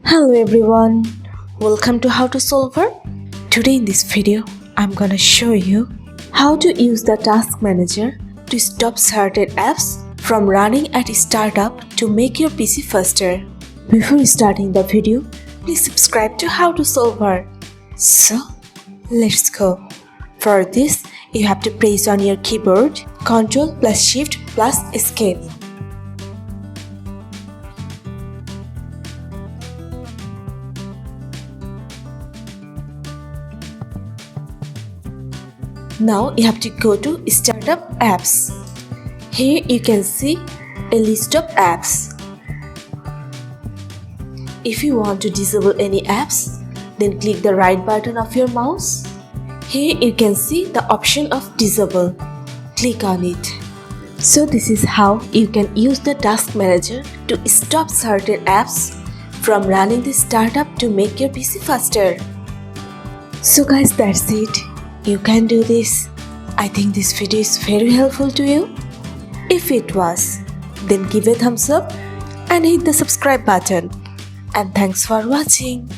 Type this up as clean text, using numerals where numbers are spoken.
Hello everyone, welcome to How to Solver. Today in this video, I'm gonna show you how to use the Task Manager to stop certain apps from running at startup to make your PC faster. Before starting the video, please subscribe to How to Solver. So, let's go. For this, you have to press on your keyboard Ctrl plus Shift plus Escape. Now you have to go to Startup Apps. Here you can see a list of apps. If you want to disable any apps, then click the right button of your mouse. Here you can see the option of disable. Click on it. So this is how you can use the Task Manager to stop certain apps from running the startup to make your PC faster. So guys, that's it. You can do this. I think this video is very helpful to you. If it was, then give a thumbs up and hit the subscribe button. And thanks for watching.